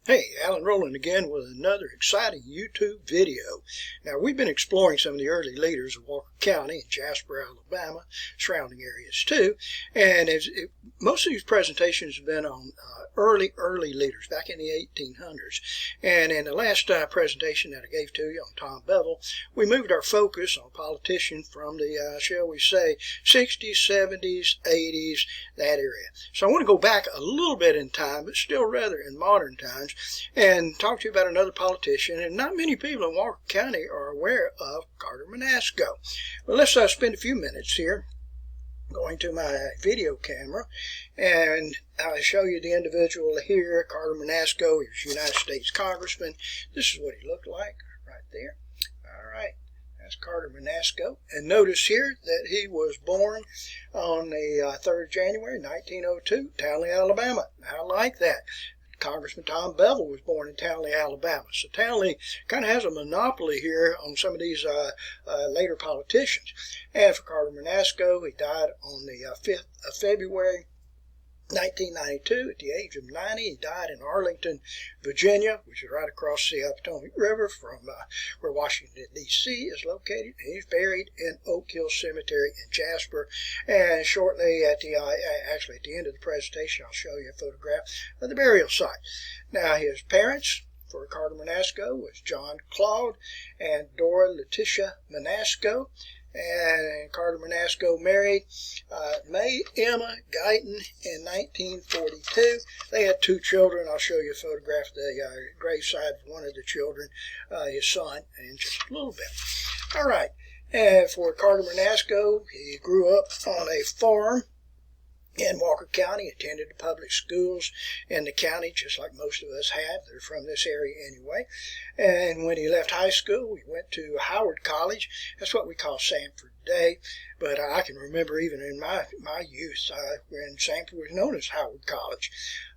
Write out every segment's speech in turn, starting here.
Hey, Alan Rowland again with another exciting YouTube video. Now, we've been exploring some of the early leaders of Walker County and Jasper, Alabama, surrounding areas too. And most of these presentations have been on early leaders back in the 1800s. And in the last presentation that I gave to you on Tom Bevel, we moved our focus on politicians from the, shall we say, 60s, 70s, 80s, that area. So I want to go back a little bit in time, but still rather in modern times, and talk to you about another politician. And not many people in Walker County are aware of Carter Manasco. Well, let's spend a few minutes here going to my video camera, and I'll show you the individual here, Carter Manasco. He was a United States Congressman. This is what he looked like right there. All right, that's Carter Manasco. And notice here that he was born on the 3rd of January, 1902, Townley, Alabama. I like that. Congressman Tom Bevel was born in Townley, Alabama. So Townley kind of has a monopoly here on some of these later politicians. And for Carter Manasco, he died on the 5th of February, 1992, at the age of 90. He died in Arlington, Virginia, which is right across the Potomac River from where Washington, D.C. is located. And he's buried in Oak Hill Cemetery in Jasper. And shortly at the actually at the end of the presentation, I'll show you a photograph of the burial site. Now, his parents for Carter Manasco was John Claude and Dora Letitia Manasco. And Carter Manasco married May Emma Guyton in 1942. They had 2 children. I'll show you a photograph of the graveside of one of the children, his son, in just a little bit. All right. And for Carter Manasco, he grew up on a farm in Walker County, attended the public schools in the county, just like most of us have. They're from this area anyway. And when he left high school, he went to Howard College. That's what we call Sanford today. But I can remember even in my youth when Sanford was known as Howard College.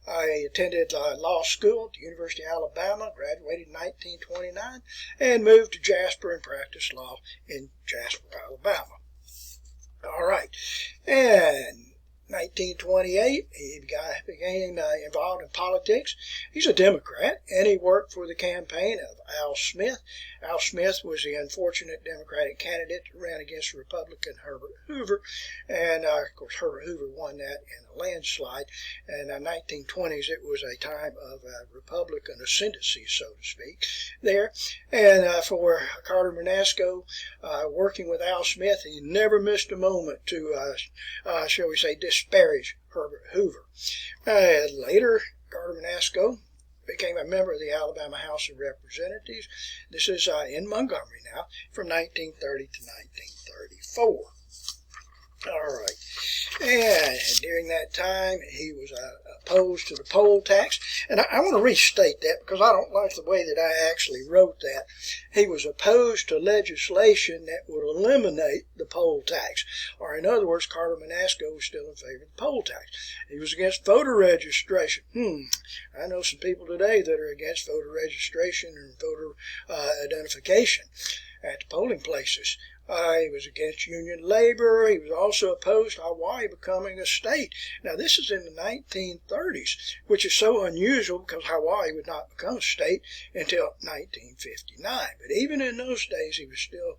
I attended law school at the University of Alabama, graduated in 1929, and moved to Jasper and practiced law in Jasper, Alabama. All right. And 1928, he became involved in politics. He's a Democrat, and he worked for the campaign of Al Smith. Al Smith was the unfortunate Democratic candidate that ran against Republican Herbert Hoover, and of course Herbert Hoover won that in a landslide. And in the 1920s, it was a time of Republican ascendancy, so to speak, there. And for Carter Manasco, working with Al Smith, he never missed a moment to, shall we say, disparage Herbert Hoover. Later, Carter Manasco became a member of the Alabama House of Representatives. This is in Montgomery now, from 1930 to 1934. All right. And during that time, he was opposed to the poll tax. And I want to restate that because I don't like the way that I actually wrote that. He was opposed to legislation that would eliminate the poll tax. Or in other words, Carter Manasco was still in favor of the poll tax. He was against voter registration. I know some people today that are against voter registration and voter identification at the polling places. He was against union labor. He was also opposed to Hawaii becoming a state. Now, this is in the 1930s, which is so unusual because Hawaii would not become a state until 1959. But even in those days, he was still,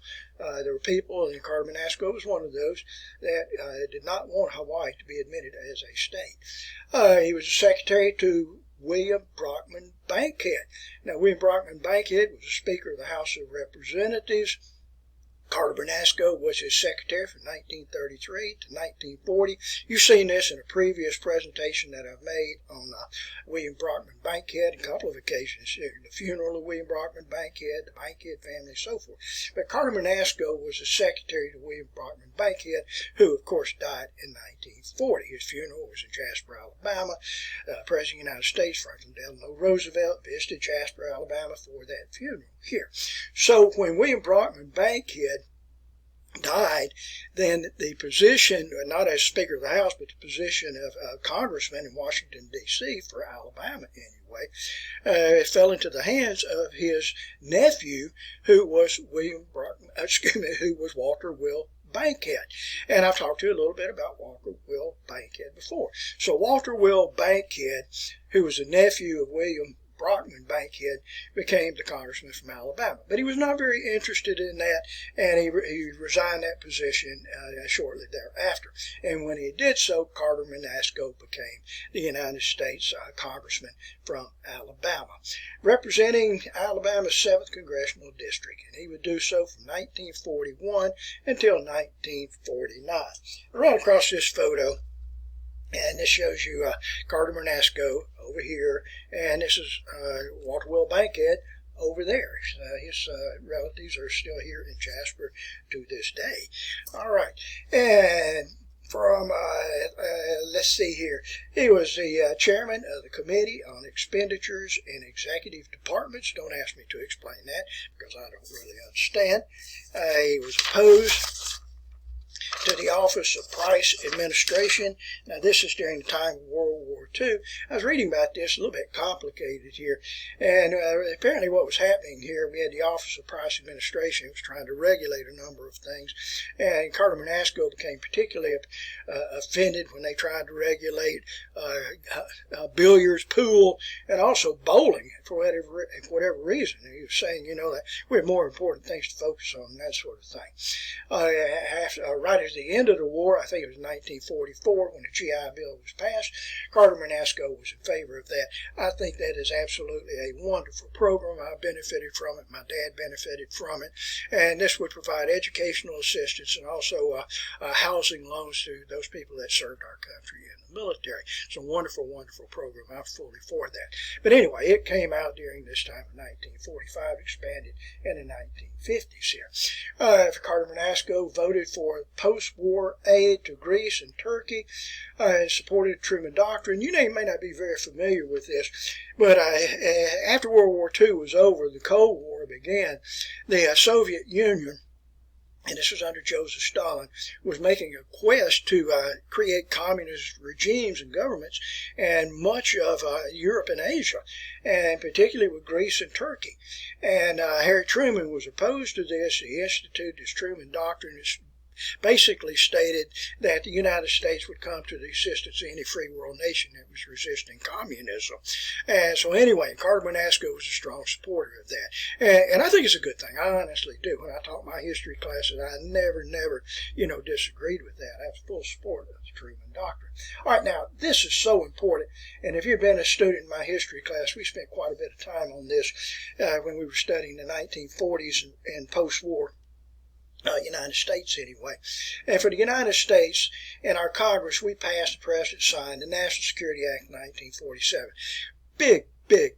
there were people, and Carter Manasco was one of those, that did not want Hawaii to be admitted as a state. He was a secretary to William Brockman Bankhead. Now, William Brockman Bankhead was the Speaker of the House of Representatives. Carter Manasco was his secretary from 1933 to 1940. You've seen this in a previous presentation that I've made on William Brockman Bankhead, a couple of occasions, the funeral of William Brockman Bankhead, the Bankhead family, and so forth. But Carter Manasco was the secretary to William Brockman Bankhead, who, of course, died in 1940. His funeral was in Jasper, Alabama. President of the United States, Franklin Delano Roosevelt, visited Jasper, Alabama for that funeral here. So when William Brockman Bankhead died, then the position, not as Speaker of the House, but the position of Congressman in Washington, D.C. for Alabama anyway, fell into the hands of his nephew, who was who was Walter Will Bankhead. And I've talked to you a little bit about Walter Will Bankhead before. So Walter Will Bankhead, who was a nephew of William Brockman, Bankhead, became the congressman from Alabama. But he was not very interested in that, and he resigned that position shortly thereafter. And when he did so, Carter Manasco became the United States congressman from Alabama, representing Alabama's 7th Congressional District, and he would do so from 1941 until 1949. I ran across this photo, and this shows you Carter Manasco over here, and this is Walter Will Bankhead over there. His relatives are still here in Jasper to this day. All right, and from, let's see here, he was the chairman of the Committee on Expenditures in Executive Departments. Don't ask me to explain that because I don't really understand. He was opposed to the Office of Price Administration. Now, this is during the time of World War II. I was reading about this, a little bit complicated here, and apparently what was happening here, we had the Office of Price Administration. It was trying to regulate a number of things, and Carter Manasco became particularly offended when they tried to regulate billiards, pool, and also bowling for whatever reason. And he was saying, that we have more important things to focus on, and that sort of thing. Right at the end of the war, I think it was 1944, when the GI Bill was passed, Carter Manasco was in favor of that. I think that is absolutely a wonderful program. I benefited from it. My dad benefited from it. And this would provide educational assistance and also housing loans to those people that served our country in the military. It's a wonderful, wonderful program. I'm fully for that. But anyway, it came out during this time of 1945, expanded in the 1950s here. Carter Manasco voted for post-war aid to Greece and Turkey, supported the Truman Doctrine. You may not be very familiar with this, but after World War II was over, the Cold War began. The Soviet Union, and this was under Joseph Stalin, was making a quest to create communist regimes and governments in much of Europe and Asia, and particularly with Greece and Turkey. And Harry Truman was opposed to this. He instituted this Truman Doctrine. It's basically stated that the United States would come to the assistance of any free world nation that was resisting communism. And so anyway, Carter Manasco was a strong supporter of that. And I think it's a good thing. I honestly do. When I taught my history classes, I never, disagreed with that. I was full support of the Truman Doctrine. All right, now, this is so important. And if you've been a student in my history class, we spent quite a bit of time on this when we were studying the 1940s and post-war United States anyway. And for the United States and our Congress, we passed, the President signed the National Security Act of 1947. Big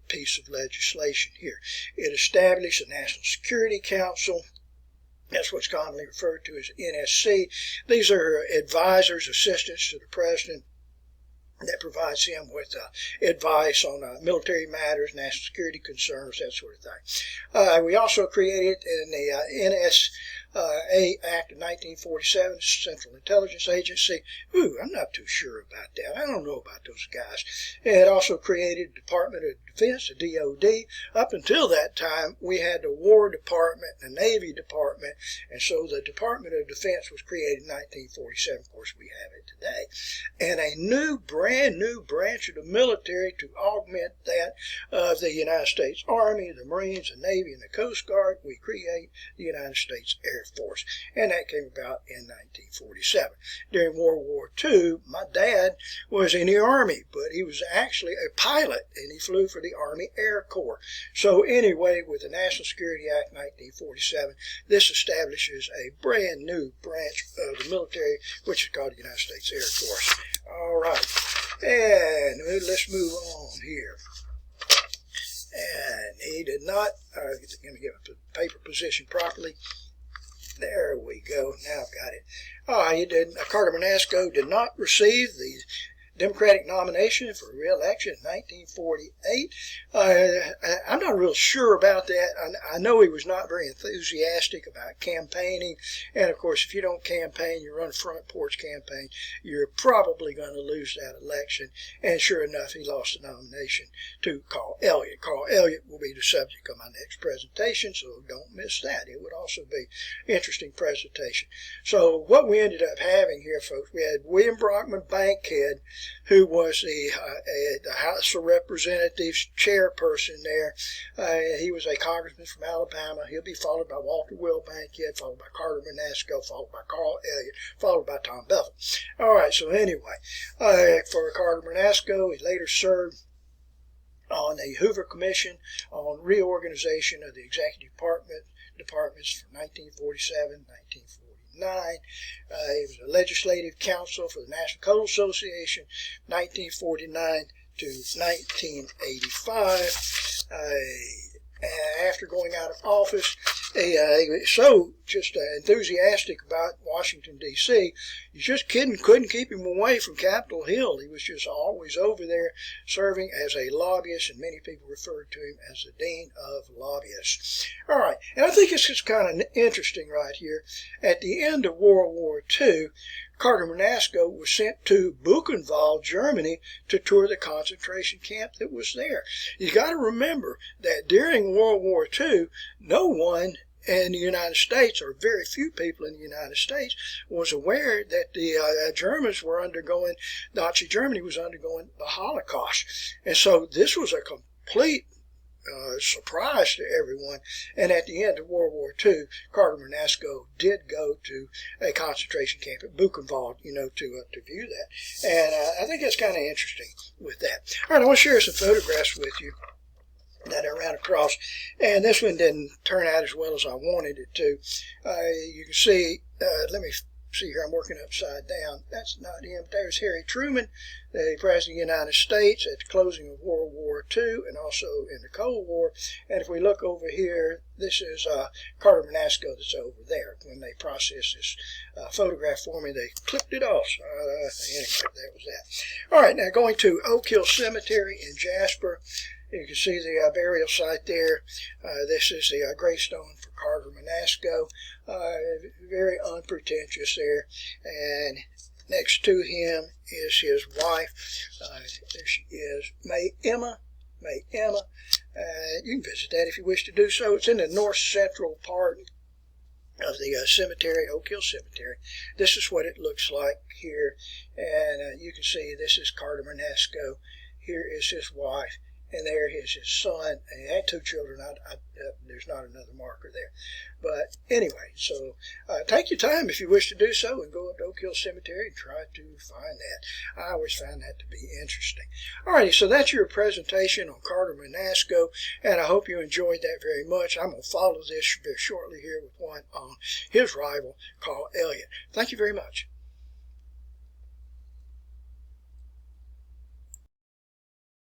piece of legislation here. It established the National Security Council. That's what's commonly referred to as NSC. These are advisors, assistants to the President, that provides him with advice on military matters, national security concerns, that sort of thing. We also created in the NSA Act of 1947, Central Intelligence Agency. I'm not too sure about that. I don't know about those guys. It also created the Department of Defense, the DOD. Up until that time, we had the War Department, the Navy Department, and so the Department of Defense was created in 1947. Of course, we have it today. And a brand new branch of the military to augment that of the United States Army, the Marines, the Navy, and the Coast Guard. We create the United States Air Force, and that came about in 1947. During World War II, my dad was in the Army, but he was actually a pilot, and he flew for the Army Air Corps. So anyway, with the National Security Act 1947, this establishes a brand new branch of the military, which is called the United States Air Force. All right, and let's move on here. And he did not, let me get the paper position properly. There we go. Now I've got it. He did. Carter Manasco did not receive the Democratic nomination for re-election in 1948. I'm not real sure about that. I know he was not very enthusiastic about campaigning. And, of course, if you don't campaign, you run a front porch campaign, you're probably going to lose that election. And sure enough, he lost the nomination to Carl Elliott. Carl Elliott will be the subject of my next presentation, so don't miss that. It would also be an interesting presentation. So what we ended up having here, folks, we had William Brockman Bankhead, who was the House of Representatives chairperson there. He was a congressman from Alabama. He'll be followed by Walter Will Bankhead, followed by Carter Manasco, followed by Carl Elliott, followed by Tom Bethel. All right, so anyway, for Carter Manasco, he later served on the Hoover Commission on reorganization of the executive departments from 1947 1949. He was a legislative counsel for the National Coal Association 1949 to 1985. After going out of office, he was so just enthusiastic about Washington, D.C., you just couldn't keep him away from Capitol Hill. He was just always over there serving as a lobbyist, and many people referred to him as the Dean of Lobbyists. All right, and I think it's just kind of interesting right here. At the end of World War II, Carter Manasco was sent to Buchenwald, Germany, to tour the concentration camp that was there. You got to remember that during World War II, no one in the United States, or very few people in the United States, was aware that the Germans were undergoing, Nazi Germany was undergoing the Holocaust. And so this was a complete surprise to everyone. And at the end of World War II, Carter Manasco did go to a concentration camp at Buchenwald, to view that. And I think that's kind of interesting with that. All right, I want to share some photographs with you that I ran across, and this one didn't turn out as well as I wanted it to. You can see, let me see here, I'm working upside down. That's not him. There's Harry Truman, the President of the United States at the closing of World War II and also in the Cold War. And if we look over here, this is Carter Manasco that's over there. When they processed this photograph for me, they clipped it off. So, anyway, that was that. All right, now going to Oak Hill Cemetery in Jasper. You can see the burial site there. This is the gravestone for Carter Manasco. Very unpretentious there. And next to him is his wife. There she is, May Emma. You can visit that if you wish to do so. It's in the north central part of the cemetery, Oak Hill Cemetery. This is what it looks like here. And you can see this is Carter Manasco. Here is his wife. And there is his son. And he had 2 children. There's not another marker there. But anyway, so take your time if you wish to do so and go up to Oak Hill Cemetery and try to find that. I always find that to be interesting. Alrighty, so that's your presentation on Carter Manasco, and I hope you enjoyed that very much. I'm going to follow this very shortly here with one on his rival, Carl Elliott. Thank you very much.